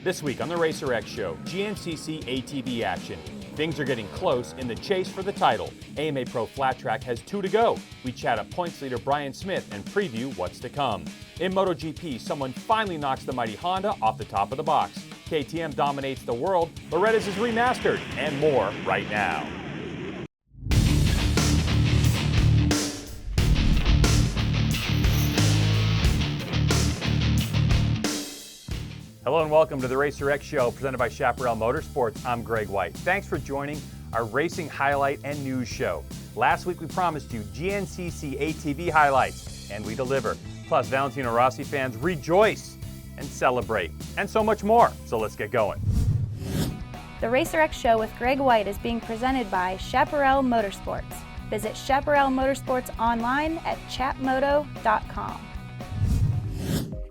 This week on the Racer X Show, GNCC ATV action. Things are getting close in the chase for the title. AMA Pro Flat Track has 2 to go. We chat up points leader Bryan Smith and preview what's to come. In MotoGP, someone finally knocks the mighty Honda off the top of the box. KTM dominates the world, Loretta's is remastered, and more right now. Hello and welcome to the Racer X Show presented by Chaparral Motorsports. I'm Greg White. Thanks for joining our racing highlight and news show. Last week we promised you GNCC ATV highlights, and we deliver. Plus, Valentino Rossi fans rejoice and celebrate, and so much more. So let's get going. The Racer X Show with Greg White is being presented by Chaparral Motorsports. Visit Chaparral Motorsports online at chatmoto.com.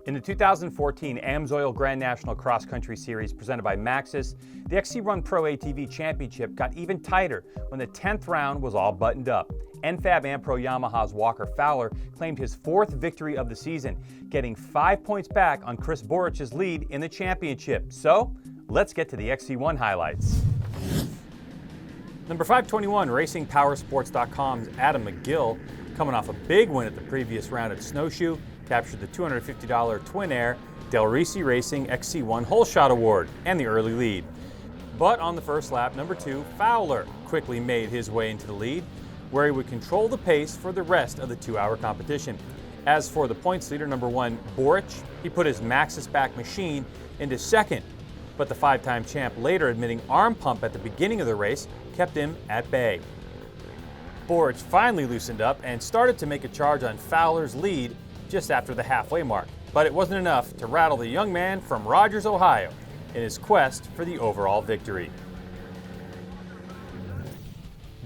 In the 2014 AMSOIL Grand National Cross Country Series presented by Maxxis, the XC Run Pro ATV Championship got even tighter when the 10th round was all buttoned up. NFAB and Pro Yamaha's Walker Fowler claimed his 4th victory of the season, getting 5 points back on Chris Borich's lead in the championship. So, let's get to the XC1 highlights. Number 521, RacingPowersports.com's Adam McGill, coming off a big win at the previous round at Snowshoe, captured the $250 Twin Air Del Risi Racing XC1 Hole Shot Award and the early lead. But on the first lap, number 2, Fowler quickly made his way into the lead, where he would control the pace for the rest of the 2-hour competition. As for the points leader, number 1, Borich, he put his Maxxis back machine into second, but the 5-time champ later admitting arm pump at the beginning of the race kept him at bay. Borich finally loosened up and started to make a charge on Fowler's lead just after the halfway mark, but it wasn't enough to rattle the young man from Rogers, Ohio, in his quest for the overall victory.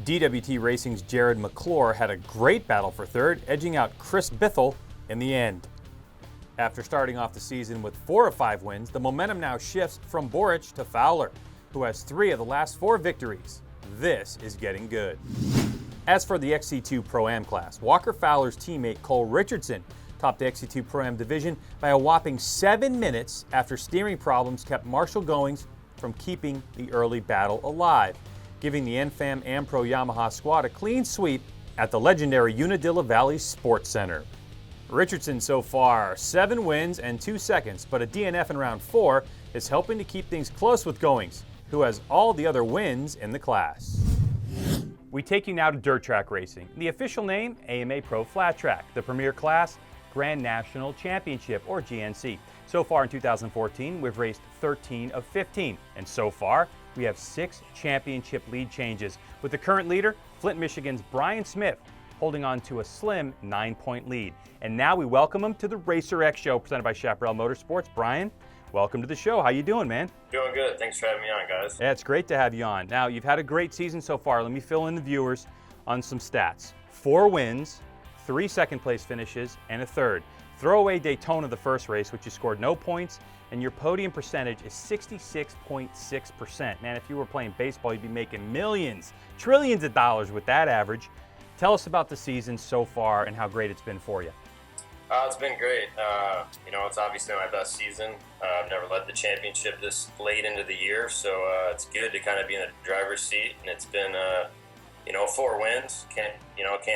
DWT Racing's Jared McClure had a great battle for third, edging out Chris Bithell in the end. After starting off the season with 4 of 5 wins, the momentum now shifts from Borich to Fowler, who has 3 of the last 4 victories. This is getting good. As for the XC2 Pro-Am class, Walker Fowler's teammate Cole Richardson topped the XC2 Pro-Am division by a whopping 7 minutes after steering problems kept Marshall Goings from keeping the early battle alive, giving the NFAM and Pro Yamaha squad a clean sweep at the legendary Unadilla Valley Sports Center. Richardson so far 7 wins and 2 seconds, but a DNF in round 4 is helping to keep things close with Goings, who has all the other wins in the class. We take you now to dirt track racing. The official name, AMA Pro Flat Track. The premier class, Grand National Championship, or GNC. So far in 2014, we've raced 13 of 15, and so far, we have 6 championship lead changes, with the current leader, Flint, Michigan's Bryan Smith, holding on to a slim 9-point lead. And now we welcome him to the Racer X Show, presented by Chaparral Motorsports. Bryan, welcome to the show. How you doing, man? Doing good. Thanks for having me on, guys. Yeah, it's great to have you on. Now, you've had a great season so far. Let me fill in the viewers on some stats. 4 wins, 3 second-place finishes, and a third. Throw away Daytona the first race, which you scored no points, and your podium percentage is 66.6%. Man, if you were playing baseball, you'd be making millions, trillions of dollars with that average. Tell us about the season so far and how great it's been for you. It's been great. It's obviously my best season. I've never led the championship this late into the year, so it's good to kind of be in the driver's seat. And it's been, 4 wins. Can't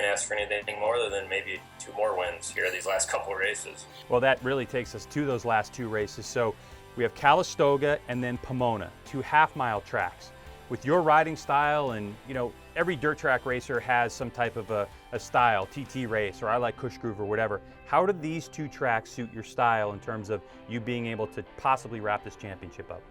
ask for anything more than maybe 2 more wins here these last couple of races. Well, that really takes us to those last 2 races. So we have Calistoga and then Pomona, 2 half-mile tracks. With your riding style, and every dirt track racer has some type of a style, TT race, or I like Cush Groove or whatever. How do these 2 tracks suit your style in terms of you being able to possibly wrap this championship up?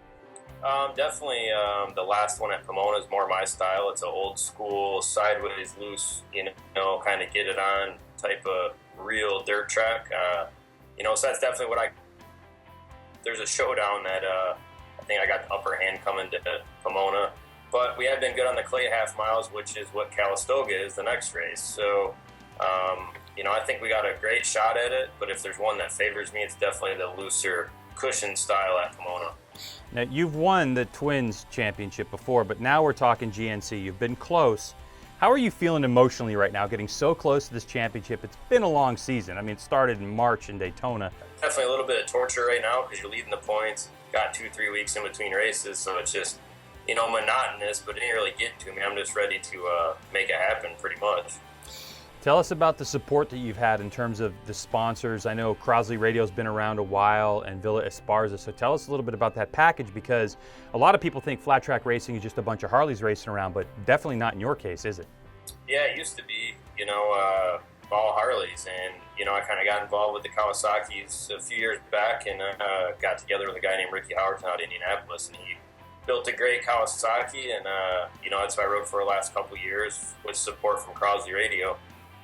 Definitely the last one at Pomona is more my style. It's an old school, sideways, loose, kind of get it on type of real dirt track. So that's definitely what there's a showdown that I think I got the upper hand coming to Pomona. But we have been good on the clay half miles, which is what Calistoga is the next race. So, I think we got a great shot at it. But if there's one that favors me, it's definitely the looser cushion style at Pomona. Now, you've won the Twins Championship before, but now we're talking GNC. You've been close. How are you feeling emotionally right now, getting so close to this championship? It's been a long season. I mean, it started in March in Daytona. Definitely a little bit of torture right now because you're leading the points. got 2-3 weeks in between races, so it's just, monotonous, but it didn't really get to me. I'm just ready to make it happen pretty much. Tell us about the support that you've had in terms of the sponsors. I know Crosley Radio's been around a while and Villa Esparza, so tell us a little bit about that package, because a lot of people think flat track racing is just a bunch of Harleys racing around, but definitely not in your case, is it? Yeah, it used to be, all Harleys, and, I kind of got involved with the Kawasaki's a few years back, and got together with a guy named Ricky Howerton out in Indianapolis, and he built a great Kawasaki, and, that's what I rode for the last couple of years with support from Crosley Radio.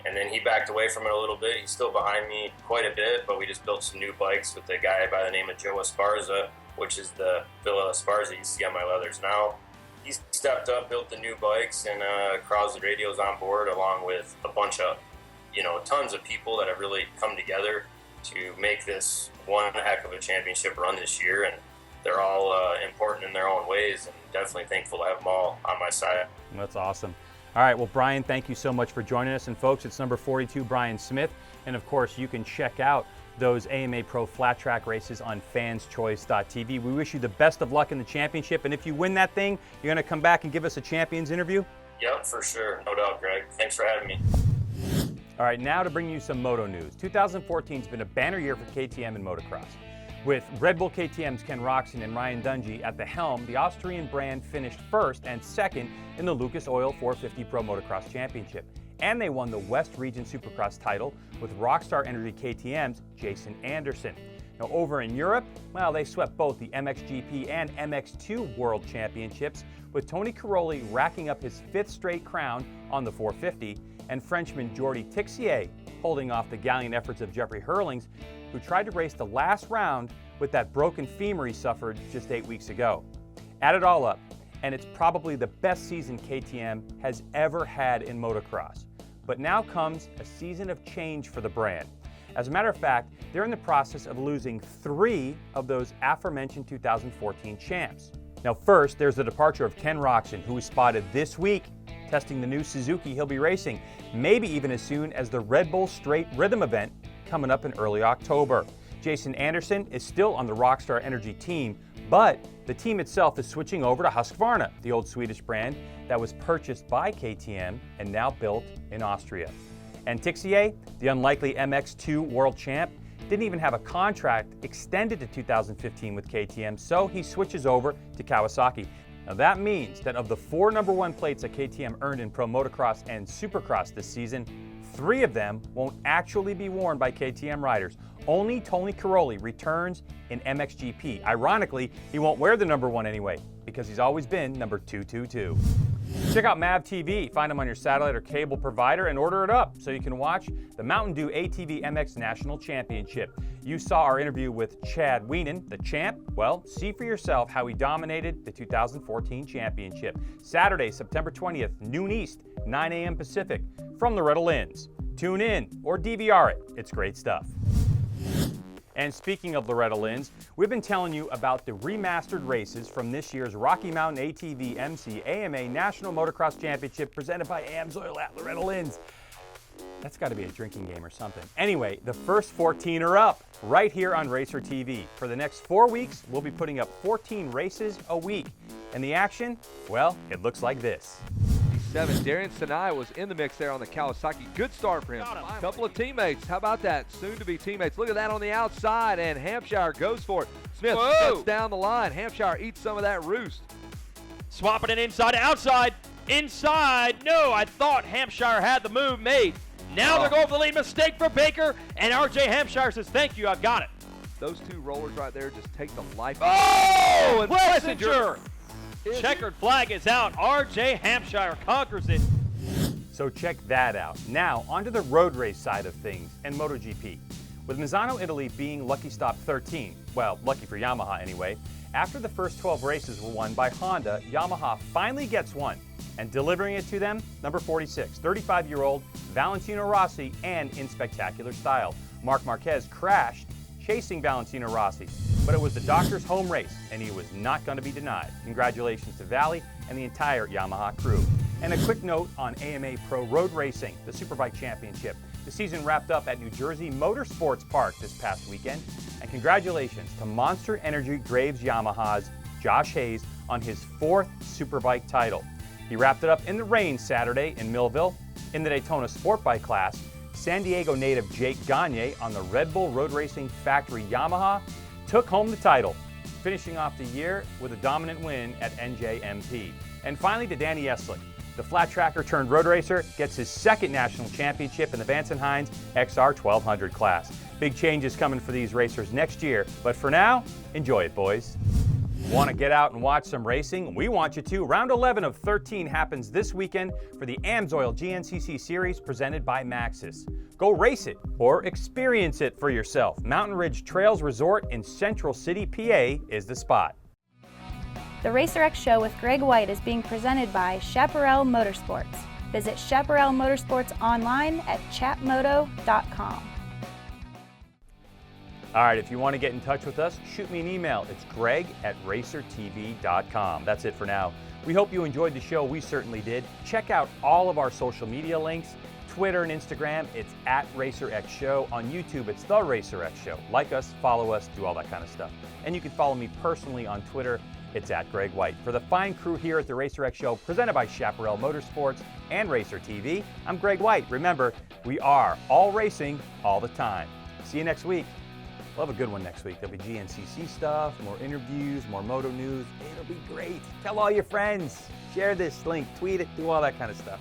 And then he backed away from it a little bit. He's still behind me quite a bit, but we just built some new bikes with a guy by the name of Joe Esparza, which is the Villa Esparza you see on my leathers now. He stepped up, built the new bikes, and Crosley Radio's on board, along with a bunch of, tons of people that have really come together to make this one heck of a championship run this year. And they're all important in their own ways, and definitely thankful to have them all on my side. That's awesome. All right, well, Bryan, thank you so much for joining us. And folks, it's number 42, Bryan Smith. And of course, you can check out those AMA Pro flat track races on fanschoice.tv. We wish you the best of luck in the championship. And if you win that thing, you're going to come back and give us a champions interview? Yep, for sure. No doubt, Greg. Thanks for having me. All right, now to bring you some moto news. 2014 has been a banner year for KTM and motocross. With Red Bull KTM's Ken Roczen and Ryan Dungey at the helm, the Austrian brand finished first and second in the Lucas Oil 450 Pro Motocross Championship. And they won the West Region Supercross title with Rockstar Energy KTM's Jason Anderson. Now over in Europe, well, they swept both the MXGP and MX2 World Championships, with Tony Caroli racking up his 5th straight crown on the 450, and Frenchman Jordi Tixier holding off the gallant efforts of Jeffrey Hurlings, who tried to race the last round with that broken femur he suffered just 8 weeks ago. Add it all up, and it's probably the best season KTM has ever had in motocross. But now comes a season of change for the brand. As a matter of fact, they're in the process of losing 3 of those aforementioned 2014 champs. Now first, there's the departure of Ken Roczen, who was spotted this week testing the new Suzuki he'll be racing, maybe even as soon as the Red Bull Straight Rhythm event coming up in early October. Jason Anderson is still on the Rockstar Energy team, but the team itself is switching over to Husqvarna, the old Swedish brand that was purchased by KTM and now built in Austria. And Tixier, the unlikely MX2 world champ, didn't even have a contract extended to 2015 with KTM, so he switches over to Kawasaki. Now that means that of the 4 #1 plates that KTM earned in Pro Motocross and Supercross this season, 3 of them won't actually be worn by KTM riders. Only Tony Caroli returns in MXGP. Ironically, he won't wear the #1 anyway, because he's always been number 222. Check out MAV TV. Find them on your satellite or cable provider and order it up so you can watch the Mountain Dew ATV MX National Championship. You saw our interview with Chad Wienen, the champ. Well, see for yourself how he dominated the 2014 championship. Saturday, September 20th, noon East, 9 a.m. Pacific, from Loretta Lynn's. Tune in or DVR it. It's great stuff. And speaking of Loretta Lynn's, we've been telling you about the remastered races from this year's Rocky Mountain ATV MC AMA National Motocross Championship presented by AMSOIL at Loretta Lynn's. That's got to be a drinking game or something. Anyway, the first 14 are up right here on Racer TV. For the next 4 weeks, we'll be putting up 14 races a week. And the action, well, it looks like this. 7. Darian Sinai was in the mix there on the Kawasaki. Good start for him. A couple of teammates. How about that? Soon to be teammates. Look at that on the outside, and Hampshire goes for it. Smith cuts down the line. Hampshire eats some of that roost. Swapping it inside to outside. Inside. No, I thought Hampshire had the move made. Now they're going for the lead. Mistake for Baker, and RJ Hampshire says, thank you, I've got it. Those 2 rollers right there just take the life. Oh, and Plessinger. Checkered flag is out. RJ Hampshire conquers it. So check that out. Now, onto the road race side of things and MotoGP. With Misano, Italy being lucky stop 13, well, lucky for Yamaha anyway, after the first 12 races were won by Honda, Yamaha finally gets one, and delivering it to them, number 46, 35-year-old Valentino Rossi, and in spectacular style. Marc Marquez crashed chasing Valentino Rossi, but it was the doctor's home race, and he was not going to be denied. Congratulations to Valley and the entire Yamaha crew. And a quick note on AMA Pro Road Racing, the Superbike Championship. The season wrapped up at New Jersey Motorsports Park this past weekend, and congratulations to Monster Energy Graves Yamaha's Josh Hayes on his 4th Superbike title. He wrapped it up in the rain Saturday in Millville. In the Daytona Sport Bike class, San Diego native Jake Gagne on the Red Bull Road Racing Factory Yamaha took home the title, finishing off the year with a dominant win at NJMP. And finally to Danny Eslick, the flat tracker turned road racer, gets his 2nd national championship in the Vance & Hines XR 1200 class. Big changes coming for these racers next year, but for now, enjoy it, boys. Want to get out and watch some racing? We want you to. Round 11 of 13 happens this weekend for the AMSOIL GNCC Series presented by Maxxis. Go race it or experience it for yourself. Mountain Ridge Trails Resort in Central City, PA is the spot. The Racer X Show with Greg White is being presented by Chaparral Motorsports. Visit Chaparral Motorsports online at chatmoto.com. All right, if you want to get in touch with us, shoot me an email. It's greg@racertv.com. That's it for now. We hope you enjoyed the show. We certainly did. Check out all of our social media links. Twitter and Instagram, it's @RacerXShow. On YouTube, it's The Racer X Show. Like us, follow us, do all that kind of stuff. And you can follow me personally on Twitter. It's @Greg White. For the fine crew here at the Racer X Show, presented by Chaparral Motorsports and Racer TV, I'm Greg White. Remember, we are all racing all the time. See you next week. We'll have a good one next week. There'll be GNCC stuff, more interviews, more moto news. It'll be great. Tell all your friends. Share this link, tweet it, do all that kind of stuff.